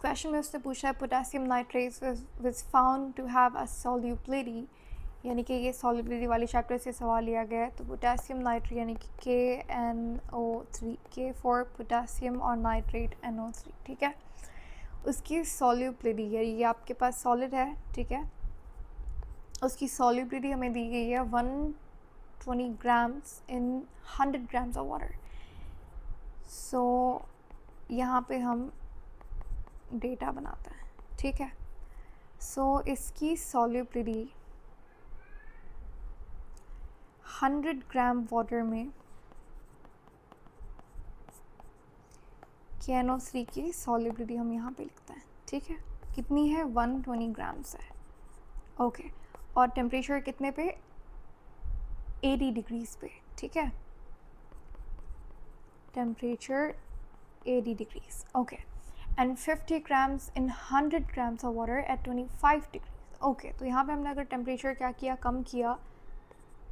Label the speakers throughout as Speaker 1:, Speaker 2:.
Speaker 1: Question में उसने पूछा है potassium nitrate was found to have a solubility, यानी कि ये सॉल्युबिलिटी वाले चैप्टर से सवाल लिया गया है। तो पोटेशियम नाइट्रेट यानी कि KNO3, K फॉर पोटेशियम और नाइट्रेट NO3, ठीक है। उसकी सॉल्युबिलिटी है, ये आपके पास सॉलिड है, ठीक है। उसकी सॉल्युबिलिटी हमें दी गई है 120 grams in 100 grams of water. So यहाँ पे हम डेटा बनाते हैं, ठीक है। सो इसकी सॉल्युबिलिटी 100 ग्राम वाटर में KNO3 की सॉल्युबिलिटी हम यहाँ पे लिखते हैं, ठीक है। कितनी है? 120 ग्राम्स है, ओके। और टेम्परेचर कितने पे? 80 डिग्रीज पे, ठीक है। Temperature 80 degrees, okay. And 50 grams in 100 grams of water at 25 degrees, okay. तो यहाँ पे हमने अगर टेम्परेचर क्या किया, कम किया,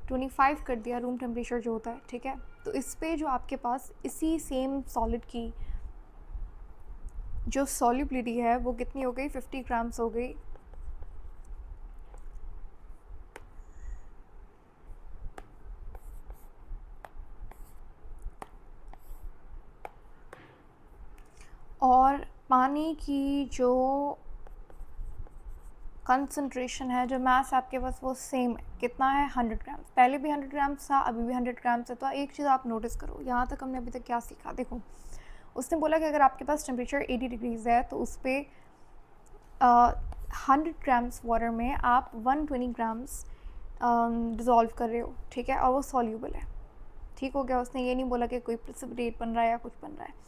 Speaker 1: 25 कर दिया रूम टेम्परेचर जो होता है, ठीक है। तो इस पे जो आपके पास इसी सेम सॉलिड की जो सॉल्युबिलिटी है वो कितनी हो गई? 50 ग्राम्स हो गई। और पानी की जो कंसंट्रेशन है, जो मास आपके पास, वो सेम है। कितना है? 100 ग्राम्स। पहले भी 100 ग्राम्स था, अभी भी 100 ग्राम्स है। तो एक चीज़ आप नोटिस करो, यहाँ तक हमने अभी तक क्या सीखा। देखो, उसने बोला कि अगर आपके पास टेम्परेचर 80 डिग्रीज़ है तो उस पर 100 ग्राम्स वाटर में आप 120 ग्राम्स डिज़ोल्व कर रहे हो, ठीक है। और वो सॉल्यूबल है, ठीक हो गया। उसने ये नहीं बोला कि कोई प्रेसिपिटेट बन रहा है या कुछ बन रहा है।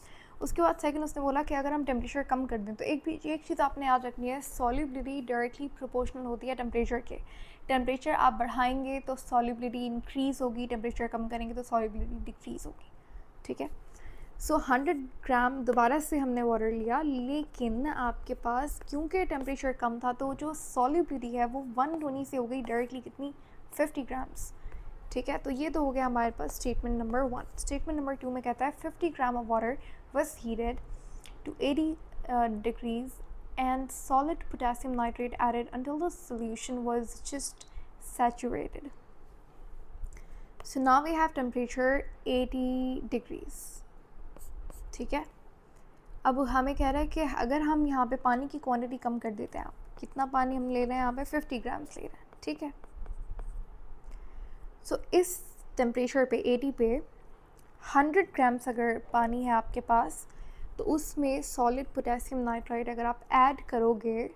Speaker 1: उसके बाद सेकंड उसने बोला कि अगर हम टेम्परेचर कम कर दें तो एक चीज़ आपने याद रखनी है, सॉल्युबिलिटी डायरेक्टली प्रोपोर्शनल होती है टेम्परेचर के। टेम्परेचर आप बढ़ाएंगे तो सॉल्युबिलिटी इंक्रीज़ होगी, टेम्परेचर कम करेंगे तो सॉल्युबिलिटी डिक्रीज़ होगी, ठीक है। सो 100 ग्राम दोबारा से हमने वाटर लिया, लेकिन आपके पास क्योंकि टेम्परेचर कम था तो जो सॉल्युबिलिटी है वो 120 से हो गई डायरेक्टली कितनी? 50 ग्राम्स, ठीक है। तो ये तो हो गया हमारे पास स्टेटमेंट नंबर 1। स्टेटमेंट नंबर 2 में कहता है 50 gram of water was heated to 80 degrees and solid potassium nitrate added until the solution was just saturated. So now we have temperature 80 degrees, ठीक है। अब हमें कह रहा है कि अगर हम यहाँ पे पानी की क्वांटिटी कम कर देते हैं, कितना पानी हम ले रहे हैं यहाँ पे? 50 ग्राम्स ले रहे हैं, ठीक है। सो इस टेम्परेचर पे 80 पे 100 ग्राम्स अगर पानी है आपके पास तो उसमें सॉलिड पोटेशियम नाइट्राइट अगर आप ऐड करोगे,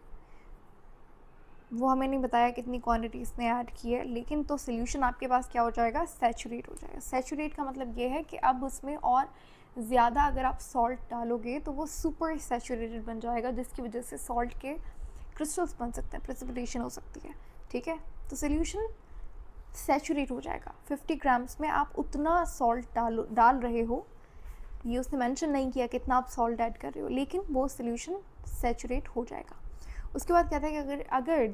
Speaker 1: वो हमें नहीं बताया कितनी क्वांटिटी इसने ऐड की है, लेकिन तो सोल्यूशन आपके पास क्या हो जाएगा? सैचुरेट हो जाएगा। सैचुरेट का मतलब ये है कि अब उसमें और ज़्यादा अगर आप सॉल्ट डालोगे तो वो सुपर सैचुरेटेड बन जाएगा, जिसकी वजह से सॉल्ट के क्रिस्टल्स बन सकते हैं, प्रेसिपिटेशन हो सकती है, ठीक है। तो सोल्यूशन सैचुरेट हो जाएगा। 50 ग्राम्स में आप उतना सॉल्ट डाल रहे हो, ये उसने मेंशन नहीं किया कितना आप सॉल्ट ऐड कर रहे हो, लेकिन वो सोल्यूशन सैचुरेट हो जाएगा। उसके बाद कहता है कि अगर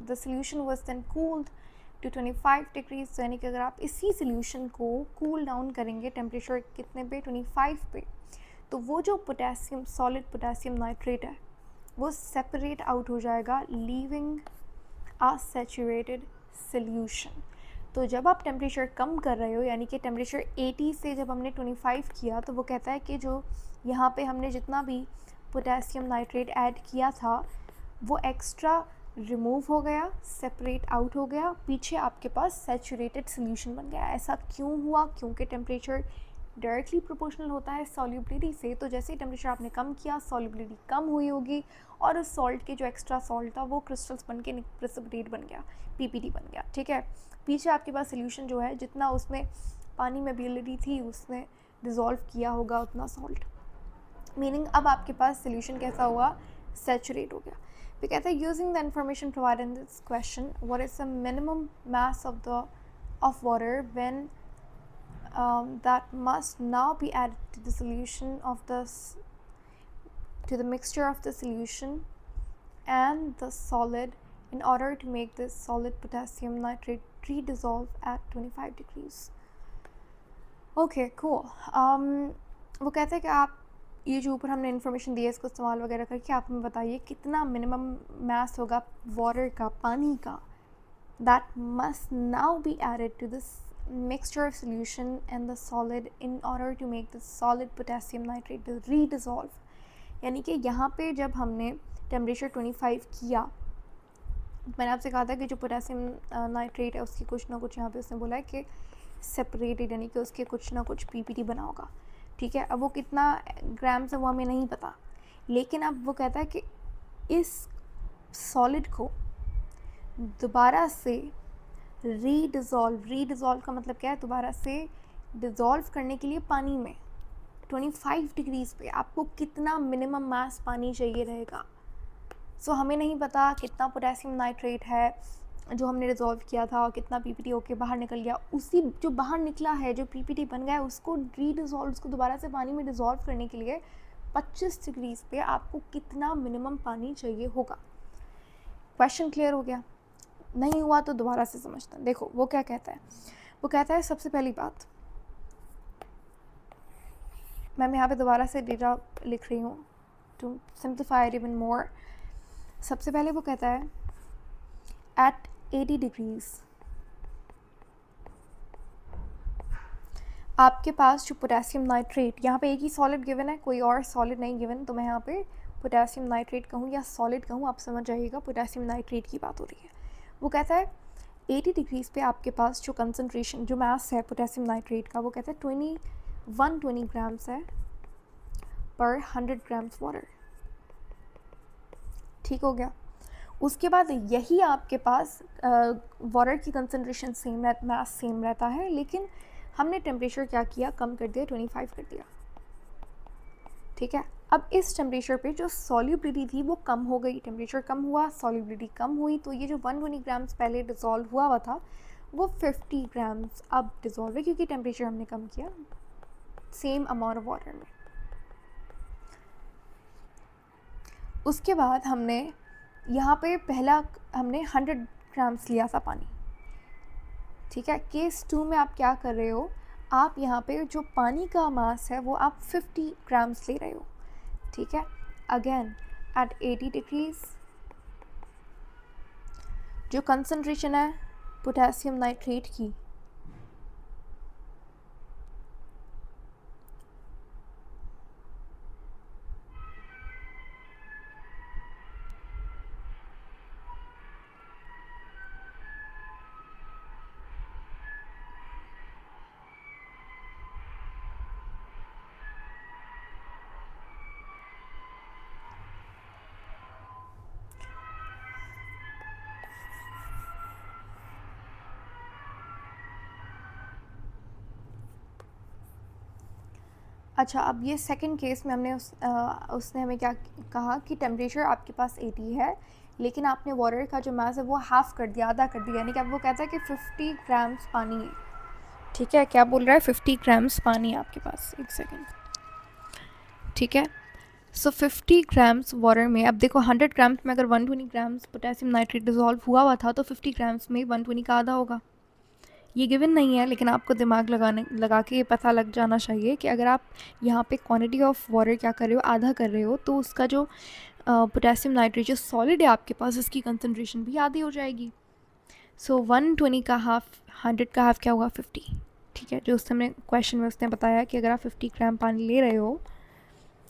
Speaker 1: the solution was then cooled to 25 degrees, यानी कि अगर आप इसी सोल्यूशन को कूल डाउन करेंगे टेम्परेचर कितने पे? 25 पे, तो वो जो पोटेशियम, सॉलिड पोटेशियम नाइट्रेट है, वो सेपरेट आउट हो जाएगा, लीविंग अ सैचुरेटेड सोल्यूशन। तो जब आप टेम्परेचर कम कर रहे हो, यानी कि टेम्परेचर 80 से जब हमने 25 किया, तो वो कहता है कि जो यहाँ पे हमने जितना भी पोटेशियम नाइट्रेट ऐड किया था वो एक्स्ट्रा रिमूव हो गया, सेपरेट आउट हो गया, पीछे आपके पास सैचुरेटेड सोल्यूशन बन गया। ऐसा क्यों हुआ? क्योंकि टेम्परेचर डायरेक्टली प्रोपोर्शनल होता है सॉल्युबिलिटी से। तो जैसे ही टेम्परेचर आपने कम किया, सॉल्युबिलिटी कम हुई होगी और उस सॉल्ट के जो एक्स्ट्रा सॉल्ट था वो क्रिस्टल्स बन के प्रेसिपिटेट बन गया, PPT बन गया, ठीक है। पीछे आपके पास सोल्यूशन जो है, जितना उसमें पानी में एबिलिटी थी उसने डिज़ोल्व किया होगा उतना सॉल्ट, मीनिंग अब आपके पास सोल्यूशन कैसा हुआ? सैचुरेट हो गया। फिर कहता है using the information provided in this question, what is the minimum mass of water when that must now be added to the solution of to the mixture of the solution and the solid in order to make this solid potassium nitrate redissolve at 25 degrees. Okay, cool. वो कहते हैं कि आप ये जो ऊपर हमने information दी है इसको इस्तेमाल वगैरह करके आप हमें बताइए कितना मिनिमम मास होगा वाटर का, पानी का, that must now be added to this mixture of solution and the solid in order to make the solid potassium nitrate to redissolve. यानी कि यहाँ पे जब हमने टेम्परेचर 25 किया, मैंने आपसे कहा था कि जो पोटेशियम नाइट्रेट है उसकी कुछ ना कुछ यहाँ पे उसने बोला है कि सेपरेटेड, यानी कि उसके कुछ ना कुछ पीपीटी बना होगा, ठीक है। अब वो कितना ग्राम्स है वो हमें नहीं पता, लेकिन अब वो कहता है कि इस सॉलिड को दोबारा से रीडिज़ोल्व का मतलब क्या है, दोबारा से डिज़ोल्व करने के लिए पानी में 25 डिग्रीज़ पे आपको कितना मिनिमम मास पानी चाहिए रहेगा। सो हमें नहीं पता कितना पोटेशियम नाइट्रेट है जो हमने डिज़ोल्व किया था और कितना पीपीटी होके बाहर निकल गया। उसी जो बाहर निकला है, जो पीपीटी बन गया है, उसको रीडिज़ोल्व, उसको दोबारा से पानी में डिज़ोल्व करने के लिए 25 डिग्रीज़ पे आपको कितना मिनिमम पानी चाहिए होगा। क्वेश्चन क्लियर हो गया? नहीं हुआ तो दोबारा से समझते हैं। देखो वो क्या कहता है, वो कहता है सबसे पहली बात, मैं यहाँ पे दोबारा से डेटा लिख रही हूँ to simplify it even more. सबसे पहले वो कहता है एट 80 डिग्रीज़ आपके पास जो पोटेशियम नाइट्रेट, यहाँ पे एक ही सॉलिड गिवन है, कोई और सॉलिड नहीं गिवन, तो मैं यहाँ पे पोटेशियम नाइट्रेट कहूँ या सॉलिड कहूँ, आप समझ जाइएगा पोटेशियम नाइट्रेट की बात हो रही है। वो कहता है 80 डिग्रीज़ पे आपके पास जो कंसनट्रेशन, जो मास है पोटेशियम नाइट्रेट का, वो कहता है 120 ग्राम्स है पर 100 ग्राम्स वाटर। ठीक हो गया। उसके बाद यही आपके पास वाटर की कंसनट्रेशन सेम, मास सेम रहता है, लेकिन हमने टेम्परेचर क्या किया, कम कर दिया, 25 कर दिया, ठीक है। अब इस टेम्परेचर पे जो सॉल्युबिलिटी थी वो कम हो गई, टेम्परेचर कम हुआ, सॉल्युबिलिटी कम हुई, तो ये जो 120 ग्राम्स पहले डिज़ोल्व हुआ था वो 50 ग्राम्स अब डिज़ोल्व है, क्योंकि टेम्परेचर हमने कम किया सेम अमाउंट ऑफ वाटर में। उसके बाद हमने यहाँ पे पहला हमने 100 ग्राम्स लिया था पानी, ठीक है। केस 2 में आप क्या कर रहे हो, आप यहाँ पे जो पानी का मास है वो आप 50 ग्राम्स ले रहे हो, ठीक है। अगेन एट 80 डिग्रीज़ जो कंसनट्रेशन है पोटेशियम नाइट्रेट की, अच्छा अब ये सेकंड केस में हमने उसने हमें क्या कहा कि टेम्परेचर आपके पास 80 है, लेकिन आपने वाटर का जो मास है वो हाफ़ कर दिया, आधा कर दिया, यानी कि अब वो कहता है कि 50 ग्राम्स पानी है, ठीक है। क्या बोल रहा है, 50 ग्राम्स पानी है आपके पास, एक सेकेंड, ठीक है। सो 50 ग्राम्स वाटर में, अब देखो 100 ग्राम्स में अगर 120 ग्राम्स पोटेशियम नाइट्रेट डिज़ोल्व हुआ था तो 50 ग्राम्स में 120 का आधा होगा। ये गिवन नहीं है, लेकिन आपको दिमाग लगा के ये पता लग जाना चाहिए कि अगर आप यहाँ पे क्वांटिटी ऑफ वाटर क्या कर रहे हो, आधा कर रहे हो, तो उसका जो पोटेशियम नाइट्रेट जो सॉलिड है आपके पास, उसकी कंसनट्रेशन भी आधी हो जाएगी। सो 120 का हाफ, 100 का हाफ क्या होगा, 50, ठीक है। जो उसने क्वेश्चन में उसने बताया कि अगर आप 50 ग्राम पानी ले रहे हो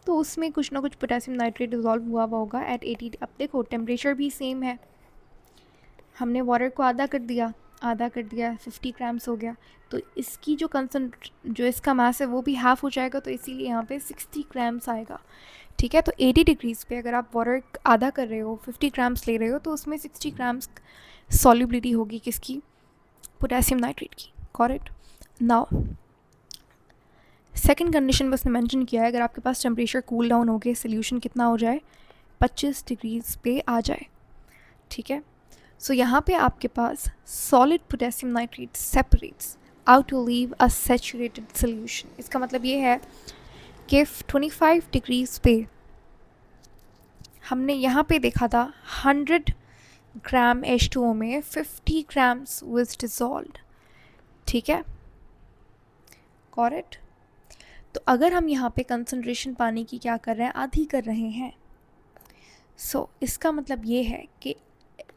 Speaker 1: तो उसमें कुछ ना कुछ पोटेशियम नाइट्रेट डिज़ोल्व हुआ होगा एट 80। अब देखो टेम्परेचर भी सेम है, हमने वाटर को आधा कर दिया, 50 ग्राम्स हो गया, तो इसकी जो इसका मास है वो भी हाफ़ हो जाएगा, तो इसीलिए यहाँ पे 60 ग्राम्स आएगा, ठीक है। तो 80 डिग्रीज़ पे अगर आप वाटर आधा कर रहे हो, 50 ग्राम्स ले रहे हो, तो उसमें 60 ग्राम्स सॉल्युबिलिटी होगी किसकी, पोटेशियम नाइट्रेट की, करेक्ट। नाउ सेकंड कंडीशन में उसने मेंशन किया है, अगर आपके पास टेम्परेचर कूल डाउन हो गए, सोल्यूशन कितना हो जाए, 25 डिग्रीज़ पे आ जाए, ठीक है। सो यहाँ पे आपके पास solid potassium nitrate separates out to leave a saturated solution. इसका मतलब ये है कि 25 डिग्रीज़ पे हमने यहाँ पे देखा था 100 ग्राम H2O में 50 ग्राम्स वाज डिसॉल्व्ड, ठीक है, करेक्ट। तो अगर हम यहाँ पे कंसंट्रेशन पानी की क्या कर रहे हैं, आधी कर रहे हैं, सो इसका मतलब ये है कि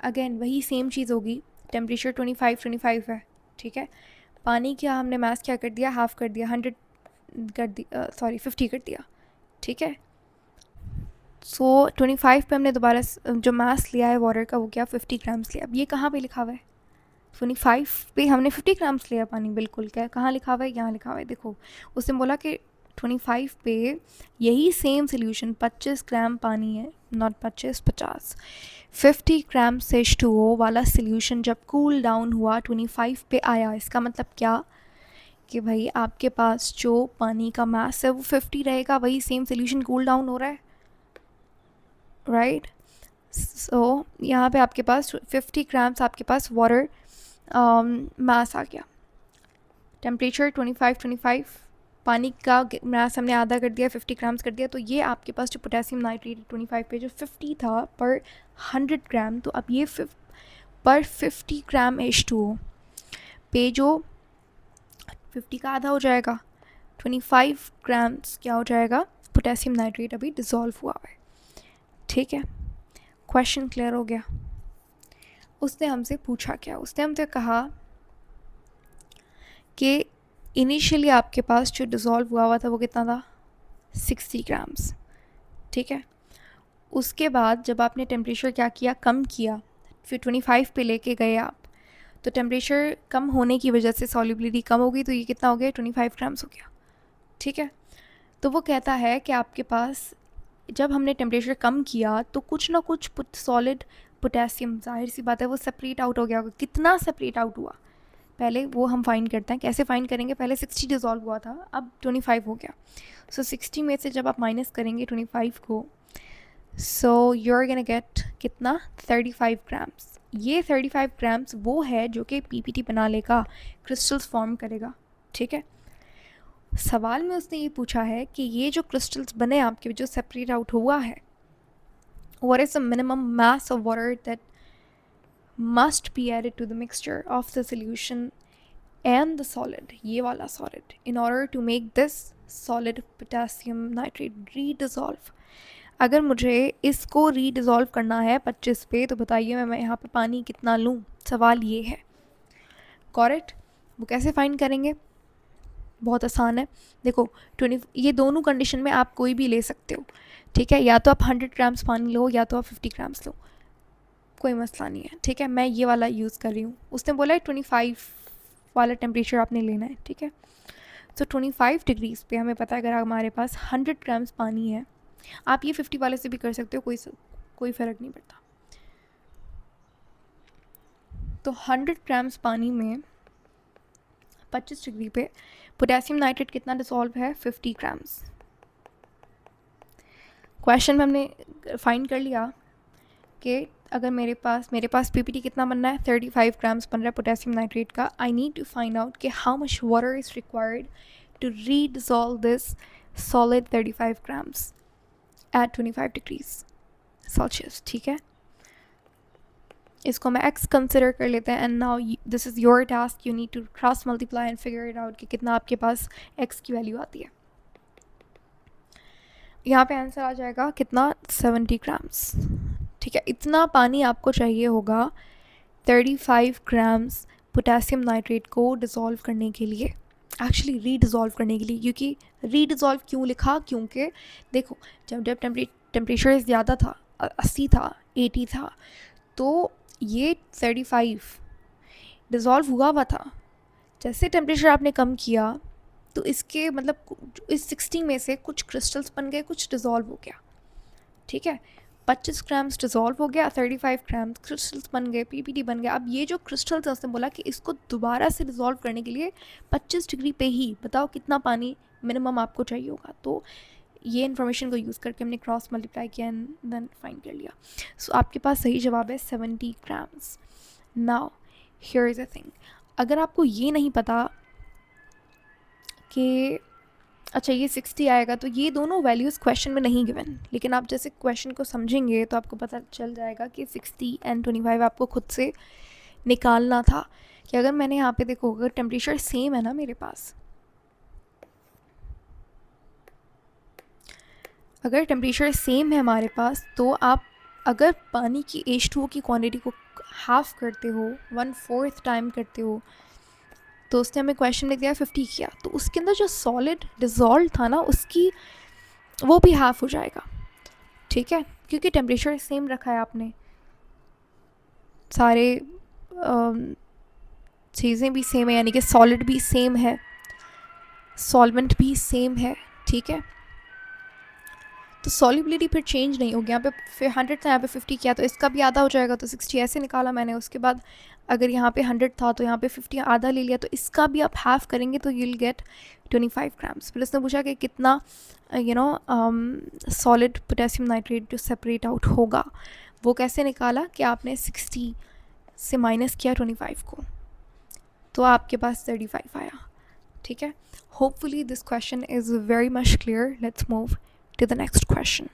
Speaker 1: अगेन वही सेम चीज़ होगी, टेम्परेचर 25 है, ठीक है, पानी क्या हमने मास क्या कर दिया, हाफ़ कर दिया, 100 कर दिया, सॉरी 50 कर दिया, ठीक है। सो 25 पे हमने दोबारा जो मास लिया है वाटर का वो क्या 50 ग्राम्स लिया। अब ये कहाँ पे लिखा हुआ है, 25 पे हमने 50 ग्राम्स लिया पानी, बिल्कुल, क्या कहाँ लिखा हुआ है, यहाँ लिखा हुआ है, देखो उसने बोला कि 25 पे यही सेम सोल्यूशन 25 ग्राम पानी है, नॉट 25, 50 ग्राम H2O वाला सोल्यूशन जब कूल डाउन हुआ 25 पे आया। इसका मतलब क्या कि भाई आपके पास जो पानी का मास है वो 50 रहेगा, वही सेम सोल्यूशन कूल डाउन हो रहा है, राइट। सो यहाँ पे आपके पास 50 ग्राम्स आपके पास वाटर मास आ गया, टेम्परेचर 25, पानी का मास हमने आधा कर दिया, 50 ग्राम्स कर दिया, तो ये आपके पास जो पोटेशियम नाइट्रेट 25 पे जो 50 था पर 100 ग्राम, तो अब ये पर 50 ग्राम H2O पे जो 50 का आधा हो जाएगा, 25 ग्राम्स क्या हो जाएगा, पोटेशियम नाइट्रेट अभी डिज़ोल्व हुआ है, ठीक है। क्वेश्चन क्लियर हो गया। उसने हमसे पूछा क्या, उसने हमसे कहा कि इनिशियली आपके पास जो डिज़ोल्व हुआ था वो कितना था, 60 ग्राम्स, ठीक है। उसके बाद जब आपने टेम्परेचर क्या किया, कम किया, फिर 25 पे लेके गए आप, तो टेम्परेचर कम होने की वजह से सॉल्युबिलिटी कम हो गई, तो ये कितना हो गया, 25 ग्राम्स हो गया, ठीक है। तो वो कहता है कि आपके पास जब हमने टेम्परेचर कम किया तो कुछ ना कुछ सॉलिड पोटेशियम, जाहिर सी बात है वो सेपरेट आउट हो गया होगा, कितना सेपरेट आउट हुआ पहले वो हम फाइंड करते हैं। कैसे फाइंड करेंगे, पहले 60 डिज़ोल्व हुआ था, अब 25 हो गया, सो 60 में से जब आप माइनस करेंगे 25 को, so you are gonna get कितना, 35 ग्राम्स। ये 35 ग्राम्स वो है जो कि पीपीटी बना लेगा, क्रिस्टल्स फॉर्म करेगा, ठीक है। सवाल में उसने ये पूछा है कि ये जो क्रिस्टल्स बने आपके, जो सेपरेट आउट हुआ है, what is the minimum mass of water that must be added to the mixture of the solution and the solid, ये वाला solid, in order to make this solid potassium nitrate redissolve। अगर मुझे इसको रीडिज़ोल्व करना है 25 पे, तो बताइए मैं यहाँ पे पानी कितना लूँ, सवाल ये है, करेक्ट। वो कैसे फाइंड करेंगे, बहुत आसान है, देखो 20, ये दोनों कंडीशन में आप कोई भी ले सकते हो, ठीक है, या तो आप 100 ग्राम्स पानी लो या तो आप 50 ग्राम्स लो, कोई मसला नहीं है, ठीक है। मैं ये वाला यूज़ कर रही हूँ, उसने बोला है 25 वाला टेम्परेचर आपने लेना है, ठीक है। तो 25 डिग्रीज़ पे हमें पता है अगर हमारे पास 100 ग्राम्स पानी है, आप ये 50 वाले से भी कर सकते हो, कोई फ़र्क नहीं पड़ता। तो 100 ग्राम्स पानी में 25 डिग्री पे पोटेशियम नाइट्रेट कितना डिसॉल्व है, 50 ग्राम्स। क्वेश्चन में हमने फाइंड कर लिया कि अगर मेरे पास पीपीटी कितना बनना है, 35 ग्राम्स बन रहा है पोटेशियम नाइट्रेट का। I need to find out कि how much water is required to redissolve this solid 35 grams at 25 degrees Celsius, ठीक है। इसको मैं x कंसिडर कर लेते हैं, and now this is your task, you need to cross multiply and figure it out कि कितना आपके पास x की वैल्यू आती है। यहाँ पे आंसर आ जाएगा कितना, 70 ग्राम्स, ठीक है। इतना पानी आपको चाहिए होगा 35 ग्राम्स पोटेशियम नाइट्रेट को डिज़ोल्व करने के लिए, एक्चुअली रीडिज़ोल्व करने के लिए। क्योंकि रीडिज़ोल्व क्यों लिखा, क्योंकि देखो जब टेम्परेचर ज़्यादा था, 80 था, 80 था, तो ये 35 डिज़ोल्व हुआ था। जैसे टेम्परेचर आपने कम किया तो इसके मतलब इस 60 में से कुछ क्रिस्टल्स बन गए, कुछ डिज़ोल्व हो गया, ठीक है। 25 ग्राम्स डिज़ोल्व हो गया, 35 ग्राम्स क्रिस्टल्स बन गए, पीपीटी बन गया। अब ये जो क्रिस्टल्स है उसने बोला कि इसको दोबारा से डिज़ोल्व करने के लिए 25 डिग्री पे ही बताओ कितना पानी मिनिमम आपको चाहिए होगा। तो ये इन्फॉर्मेशन को यूज़ करके हमने क्रॉस मल्टीप्लाई किया एंड देन फाइंड कर लिया। सो आपके पास सही जवाब है 70 grams. Now here is a thing, अगर आपको ये नहीं पता कि अच्छा ये 60 आएगा, तो ये दोनों वैल्यूज़ क्वेश्चन में नहीं गिवन, लेकिन आप जैसे क्वेश्चन को समझेंगे तो आपको पता चल जाएगा कि 60 एंड 25 आपको खुद से निकालना था। कि अगर मैंने यहाँ पे देखो, अगर टेम्परेचर सेम है ना मेरे पास, अगर टेम्परेचर सेम है हमारे पास, तो आप अगर पानी की H2O की क्वांटिटी को हाफ करते हो, 1/4 टाइम करते हो, तो उसने हमें क्वेश्चन में दिया 50 किया, तो उसके अंदर जो सॉलिड डिज़ोल्व था ना, उसकी वो भी हाफ हो जाएगा, ठीक है, क्योंकि टेम्परेचर सेम रखा है आपने, सारे चीज़ें भी सेम है, यानी कि सॉलिड भी सेम है, सॉल्वेंट भी सेम है, ठीक है। तो सॉल्युबिलिटी फिर चेंज नहीं होगी, यहाँ पे फिर 100 था, यहाँ पे 50 किया, तो इसका भी आधा हो जाएगा, तो 60 ऐसे निकाला मैंने। उसके बाद अगर यहाँ पे 100 था तो यहाँ पे 50 आधा ले लिया, तो इसका भी आप हाफ करेंगे तो यूल गेट 25 ग्राम्स। फिर इसने पूछा कि कितना सॉलिड पोटेशियम नाइट्रेट जो सेपरेट आउट होगा, वो कैसे निकाला कि आपने 60 से माइनस किया 25 को, तो आपके पास 35 आया, ठीक है। Hopefully this question is very much clear. Let's move to the next question.